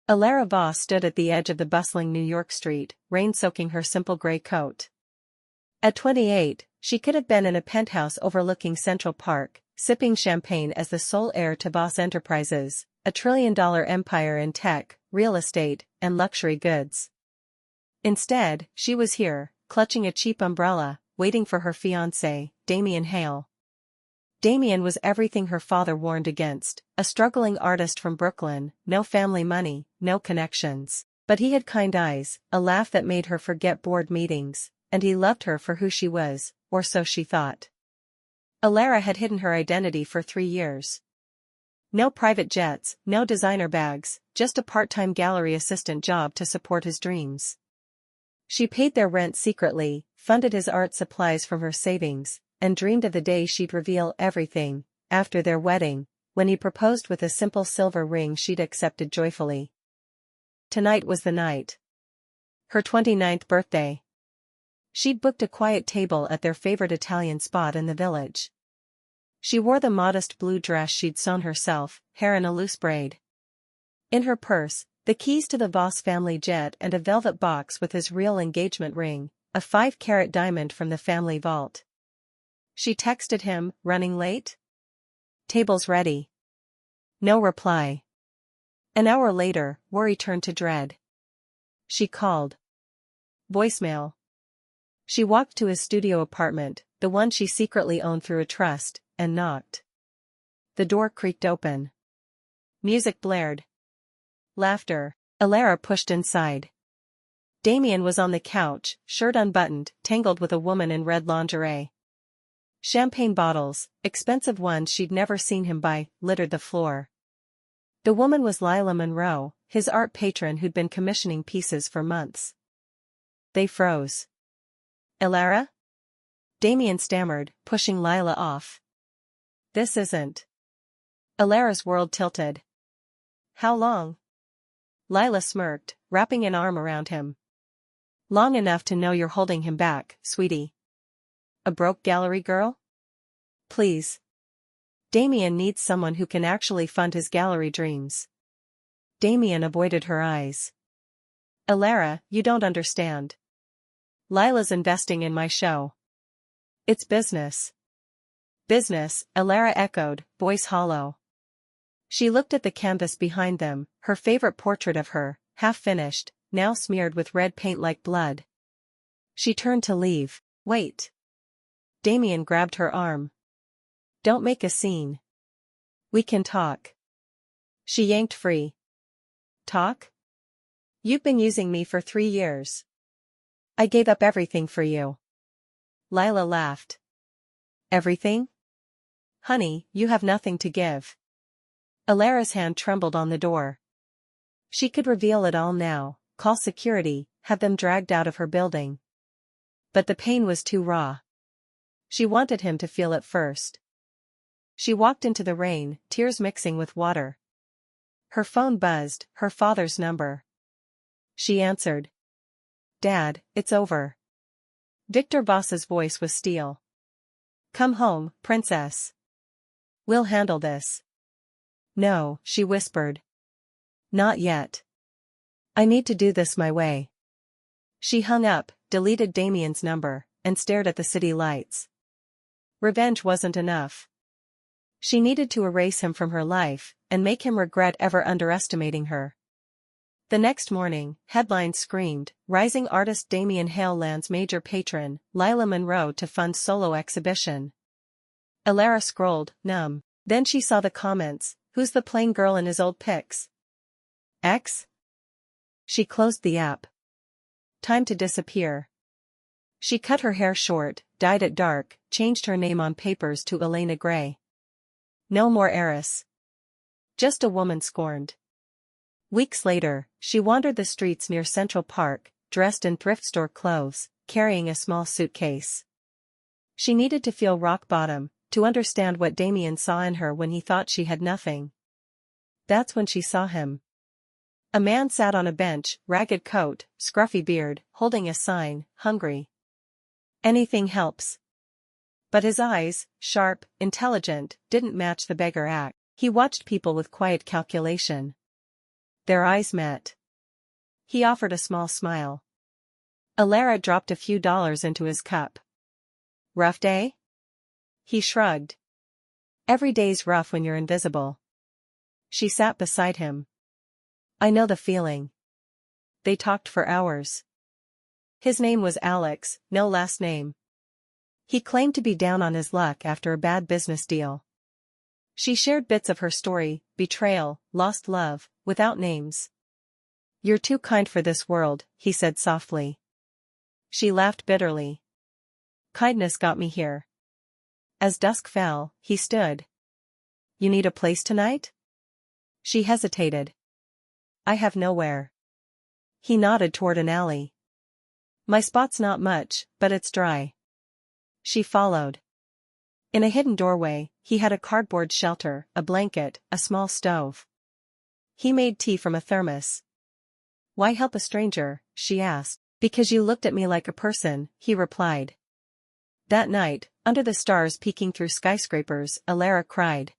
Alara Voss stood at the edge of the bustling New York street, rain soaking her simple gray coat. At 28, she could have been in a penthouse overlooking Central Park, sipping champagne as the sole heir to Voss Enterprises, a trillion-dollar empire in tech, real estate, and luxury goods. Instead, she was here, clutching a cheap umbrella, waiting for her fiancé, Damien Hale. Damien was everything her father warned against, a struggling artist from Brooklyn, no family money, no connections. But he had kind eyes, a laugh that made her forget board meetings, and he loved her for who she was, or so she thought. Alara had hidden her identity for 3 years. No private jets, no designer bags, just a part-time gallery assistant job to support his dreams. She paid their rent secretly, funded his art supplies from her savings, and dreamed of the day she'd reveal everything. After their wedding, when he proposed with a simple silver ring she'd accepted joyfully. Tonight was the night. Her 29th birthday. She'd booked a quiet table at their favorite Italian spot in the village. She wore the modest blue dress she'd sewn herself, hair in a loose braid. In her purse, the keys to the Voss family jet and a velvet box with his real engagement ring, a 5-carat diamond from the family vault. She texted him, "Running late? Table's ready." No reply. An hour later, worry turned to dread. She called. Voicemail. She walked to his studio apartment, the one she secretly owned through a trust, and knocked. The door creaked open. Music blared. Laughter. Alara pushed inside. Damien was on the couch, shirt unbuttoned, tangled with a woman in red lingerie. Champagne bottles, expensive ones she'd never seen him buy, littered the floor. The woman was Lila Monroe, his art patron who'd been commissioning pieces for months. They froze. Alara? Damien stammered, pushing Lila off. This isn't. Alara's world tilted. How long? Lila smirked, wrapping an arm around him. Long enough to know you're holding him back, sweetie. A broke gallery girl? Please. Damien needs someone who can actually fund his gallery dreams. Damien avoided her eyes. Alara, you don't understand. Lila's investing in my show. It's business. Business, Alara echoed, voice hollow. She looked at the canvas behind them, her favorite portrait of her, half-finished, now smeared with red paint like blood. She turned to leave. Wait. Damien grabbed her arm. Don't make a scene. We can talk. She yanked free. Talk? You've been using me for 3 years. I gave up everything for you. Lila laughed. Everything? Honey, you have nothing to give. Alara's hand trembled on the door. She could reveal it all now, call security, have them dragged out of her building. But the pain was too raw. She wanted him to feel it first. She walked into the rain, tears mixing with water. Her phone buzzed, her father's number. She answered. Dad, it's over. Victor Voss's voice was steel. Come home, princess. We'll handle this. No, she whispered. Not yet. I need to do this my way. She hung up, deleted Damien's number, and stared at the city lights. Revenge wasn't enough. She needed to erase him from her life, and make him regret ever underestimating her. The next morning, headlines screamed, rising artist Damien Hale lands major patron, Lila Monroe to fund solo exhibition. Alara scrolled, numb. Then she saw the comments, who's the plain girl in his old pics? X? She closed the app. Time to disappear. She cut her hair short, dyed it dark, changed her name on papers to Elena Gray. No more heiress. Just a woman scorned. Weeks later, she wandered the streets near Central Park, dressed in thrift store clothes, carrying a small suitcase. She needed to feel rock bottom, to understand what Damien saw in her when he thought she had nothing. That's when she saw him. A man sat on a bench, ragged coat, scruffy beard, holding a sign, hungry. Anything helps. But his eyes, sharp, intelligent, didn't match the beggar act. He watched people with quiet calculation. Their eyes met. He offered a small smile. Alara dropped a few dollars into his cup. Rough day? He shrugged. Every day's rough when you're invisible. She sat beside him. I know the feeling. They talked for hours. His name was Alex, no last name. He claimed to be down on his luck after a bad business deal. She shared bits of her story, betrayal, lost love, without names. You're too kind for this world, he said softly. She laughed bitterly. Kindness got me here. As dusk fell, he stood. You need a place tonight? She hesitated. I have nowhere. He nodded toward an alley. My spot's not much, but it's dry. She followed. In a hidden doorway, he had a cardboard shelter, a blanket, a small stove. He made tea from a thermos. Why help a stranger? She asked. Because you looked at me like a person, he replied. That night, under the stars peeking through skyscrapers, Alara cried.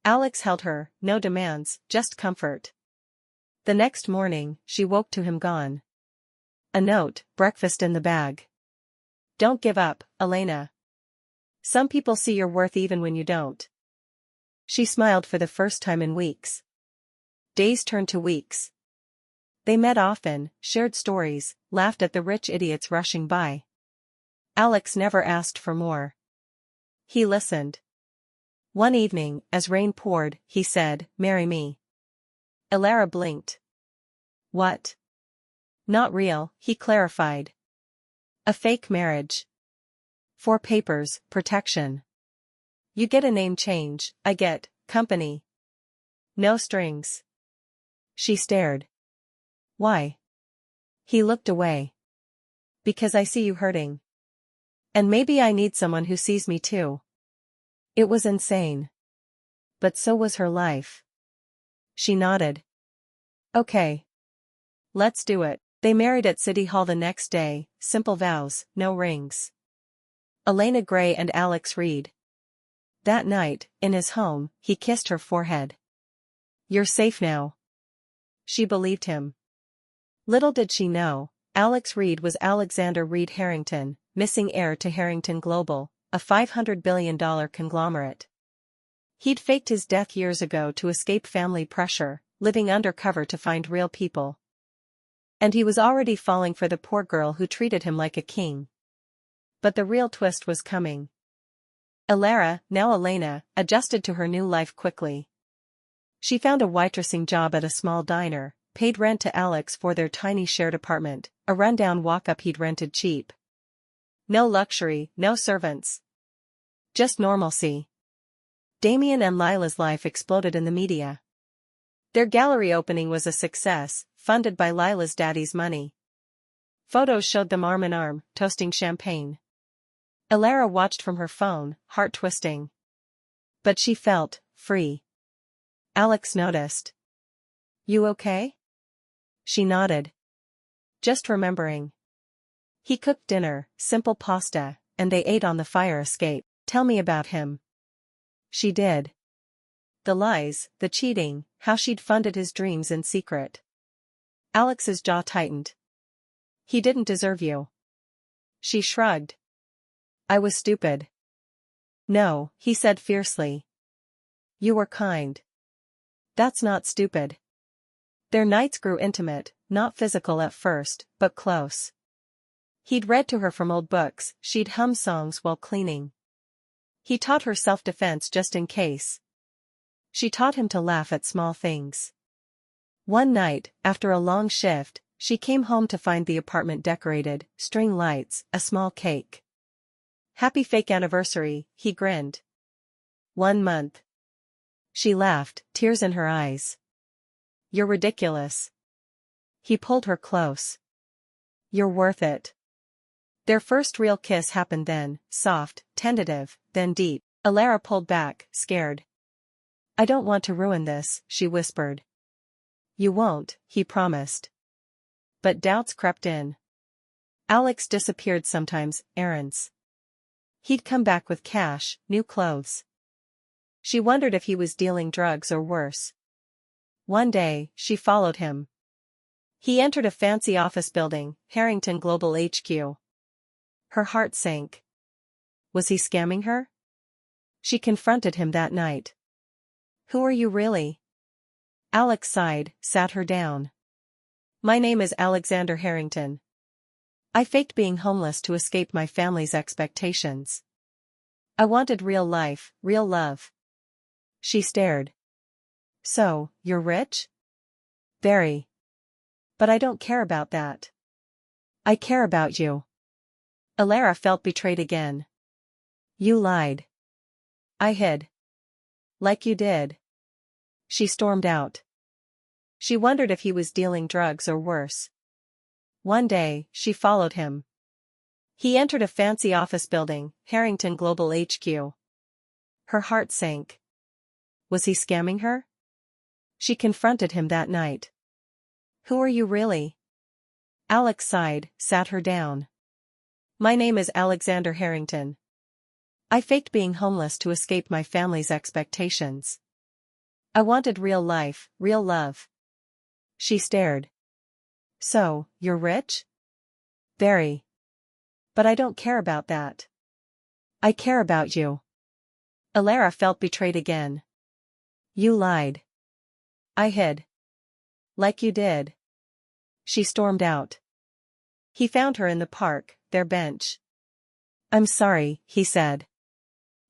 Alex held her, no demands, just comfort. The next morning, she woke to him gone. A note, breakfast in the bag. Don't give up, Elena. Some people see your worth even when you don't. She smiled for the first time in weeks. Days turned to weeks. They met often, shared stories, laughed at the rich idiots rushing by. Alex never asked for more. He listened. One evening, as rain poured, he said, "Marry me." Alara blinked. What? Not real, he clarified. A fake marriage. For papers, protection. You get a name change, I get company. No strings. She stared. Why? He looked away. Because I see you hurting. And maybe I need someone who sees me too. It was insane. But so was her life. She nodded. Okay. Let's do it. They married at City Hall the next day, simple vows, no rings. Elena Gray and Alex Reed. That night, in his home, he kissed her forehead. You're safe now. She believed him. Little did she know, Alex Reed was Alexander Reed Harrington, missing heir to Harrington Global, a $500 billion conglomerate. He'd faked his death years ago to escape family pressure, living undercover to find real people. And he was already falling for the poor girl who treated him like a king. But the real twist was coming. Alara, now Elena, adjusted to her new life quickly. She found a waitressing job at a small diner, paid rent to Alex for their tiny shared apartment, a rundown walk-up he'd rented cheap. No luxury, no servants. Just normalcy. Damien and Lila's life exploded in the media. Their gallery opening was a success, funded by Lila's daddy's money. Photos showed them arm in arm, toasting champagne. Alara watched from her phone, heart twisting. But she felt free. Alex noticed. You okay? She nodded. Just remembering. He cooked dinner, simple pasta, and they ate on the fire escape. Tell me about him. She did. The lies, the cheating, how she'd funded his dreams in secret. Alex's jaw tightened. He didn't deserve you. She shrugged. I was stupid. No, he said fiercely. You were kind. That's not stupid. Their nights grew intimate, not physical at first, but close. He'd read to her from old books, she'd hum songs while cleaning. He taught her self-defense just in case. She taught him to laugh at small things. One night, after a long shift, she came home to find the apartment decorated, string lights, a small cake. Happy fake anniversary, he grinned. 1 month. She laughed, tears in her eyes. You're ridiculous. He pulled her close. You're worth it. Their first real kiss happened then, soft, tentative, then deep. Alara pulled back, scared. I don't want to ruin this, she whispered. You won't, he promised. But doubts crept in. Alex disappeared sometimes, errands. He'd come back with cash, new clothes. She wondered if he was dealing drugs or worse. One day, she followed him. He entered a fancy office building, Harrington Global HQ. Her heart sank. Was he scamming her? She confronted him that night. Who are you really? Alex sighed, sat her down. My name is Alexander Harrington. I faked being homeless to escape my family's expectations. I wanted real life, real love. She stared. So, you're rich? Very. But I don't care about that. I care about you. Alara felt betrayed again. You lied. I hid. Like you did. She stormed out. She wondered if he was dealing drugs or worse. One day, she followed him. He entered a fancy office building, Harrington Global HQ. Her heart sank. Was he scamming her? She confronted him that night. Who are you really? Alex sighed, sat her down. My name is Alexander Harrington. I faked being homeless to escape my family's expectations. I wanted real life, real love. She stared. So, you're rich? Very. But I don't care about that. I care about you. Alara felt betrayed again. You lied. I hid. Like you did. She stormed out. He found her in the park, their bench. I'm sorry, he said.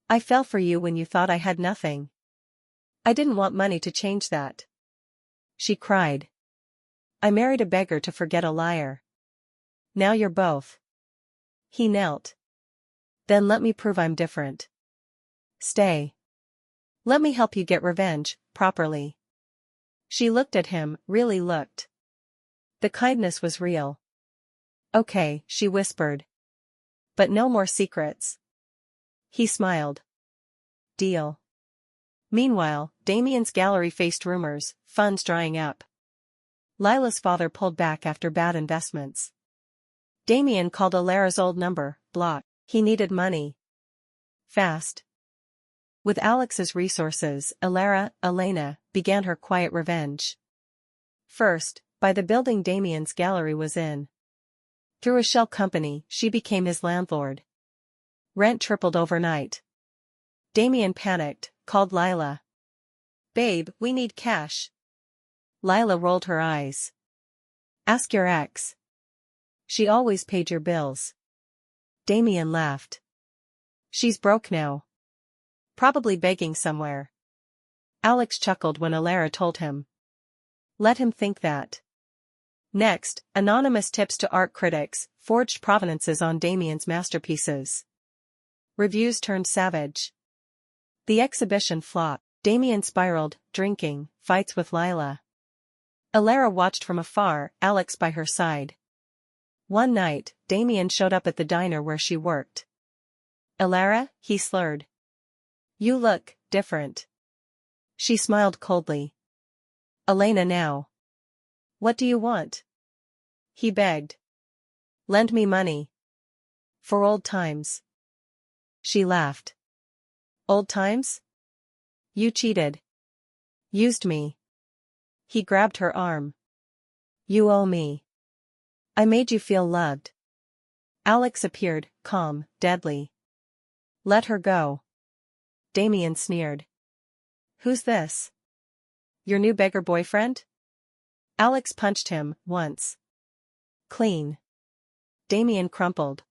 I fell for you when you thought I had nothing. I didn't want money to change that. She cried. I married a beggar to forget a liar. Now you're both. He knelt. Then let me prove I'm different. Stay. Let me help you get revenge, properly. She looked at him, really looked. The kindness was real. Okay, she whispered. But no more secrets. He smiled. Deal. Meanwhile, Damien's gallery faced rumors, funds drying up. Lila's father pulled back after bad investments. Damien called Alara's old number, blocked. He needed money. Fast. With Alex's resources, Elena, began her quiet revenge. First, by the building Damien's gallery was in. Through a shell company, she became his landlord. Rent tripled overnight. Damien panicked, called Lila. Babe, we need cash. Lila rolled her eyes. Ask your ex. She always paid your bills. Damien laughed. She's broke now. Probably begging somewhere. Alex chuckled when Alara told him. Let him think that. Next, anonymous tips to art critics, forged provenances on Damien's masterpieces. Reviews turned savage. The exhibition flopped. Damien spiraled, drinking, fights with Lila. Alara watched from afar, Alex by her side. One night, Damien showed up at the diner where she worked. Alara, he slurred. You look different. She smiled coldly. Elena now. What do you want? He begged. Lend me money. For old times. She laughed. Old times? You cheated. Used me. He grabbed her arm. You owe me. I made you feel loved. Alex appeared, calm, deadly. Let her go. Damien sneered. Who's this? Your new beggar boyfriend? Alex punched him, once. Clean. Damien crumpled.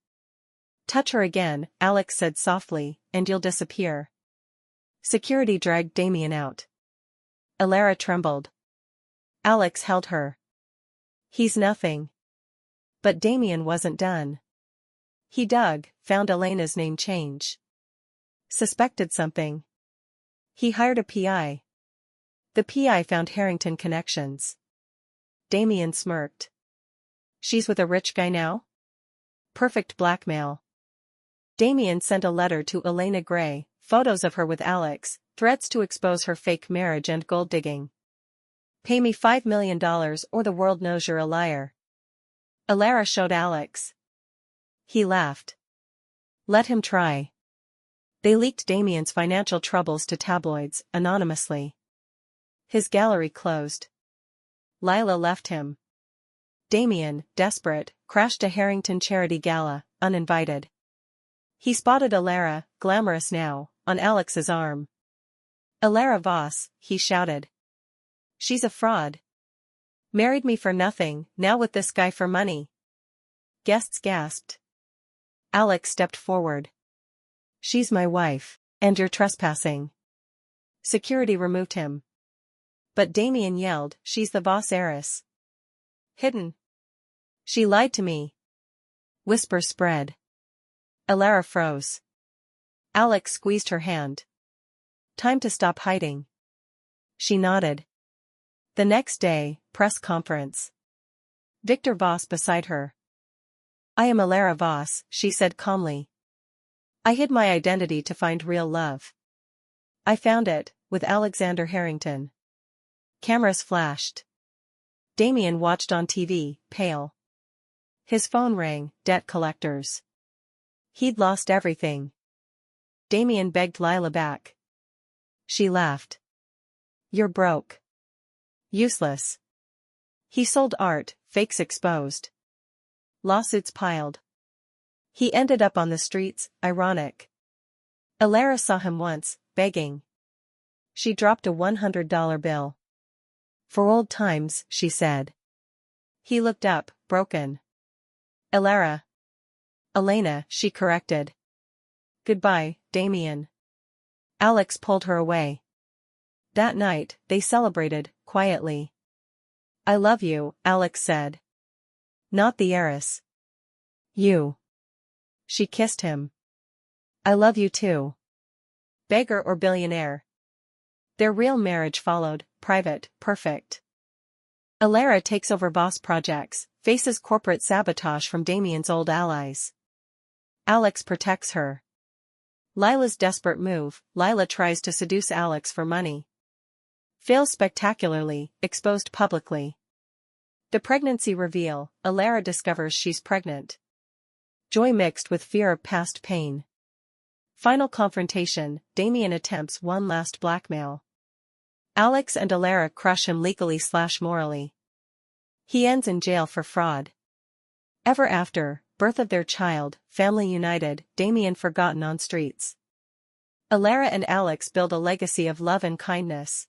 Touch her again, Alex said softly, and you'll disappear. Security dragged Damien out. Alara trembled. Alex held her. He's nothing. But Damien wasn't done. He dug, found Elena's name change. Suspected something. He hired a PI. The PI found Harrington connections. Damien smirked. She's with a rich guy now? Perfect blackmail. Damien sent a letter to Elena Gray, photos of her with Alex, threats to expose her fake marriage and gold digging. Pay me $5 million or the world knows you're a liar. Alara showed Alex. He laughed. Let him try. They leaked Damien's financial troubles to tabloids, anonymously. His gallery closed. Lila left him. Damien, desperate, crashed a Harrington charity gala, uninvited. He spotted Alara, glamorous now, on Alex's arm. "Alara Voss," he shouted. "She's a fraud. Married me for nothing, now with this guy for money." Guests gasped. Alex stepped forward. "She's my wife, and you're trespassing." Security removed him. But Damien yelled, "She's the Voss heiress." Hidden. "She lied to me." Whispers spread. Alara froze. Alex squeezed her hand. "Time to stop hiding." She nodded. The next day, press conference. Victor Voss beside her. "I am Alara Voss," she said calmly. "I hid my identity to find real love. I found it, with Alexander Harrington." Cameras flashed. Damien watched on TV, pale. His phone rang, debt collectors. He'd lost everything. Damien begged Lila back. She laughed. "You're broke. Useless." He sold art, fakes exposed. Lawsuits piled. He ended up on the streets, ironic. Alara saw him once, begging. She dropped a $100 bill. "For old times," she said. He looked up, broken. "Alara." "Elena," she corrected. "Goodbye, Damien." Alex pulled her away. That night, they celebrated, quietly. "I love you," Alex said. "Not the heiress. You." She kissed him. "I love you too. Beggar or billionaire." Their real marriage followed, private, perfect. Alara takes over Voss projects, faces corporate sabotage from Damien's old allies. Alex protects her. Lila's desperate move, Lila tries to seduce Alex for money. Fails spectacularly, exposed publicly. The pregnancy reveal, Alara discovers she's pregnant. Joy mixed with fear of past pain. Final confrontation, Damien attempts one last blackmail. Alex and Alara crush him legally/morally. He ends in jail for fraud. Ever after, birth of their child, family united, Damien forgotten on streets. Alara and Alex build a legacy of love and kindness.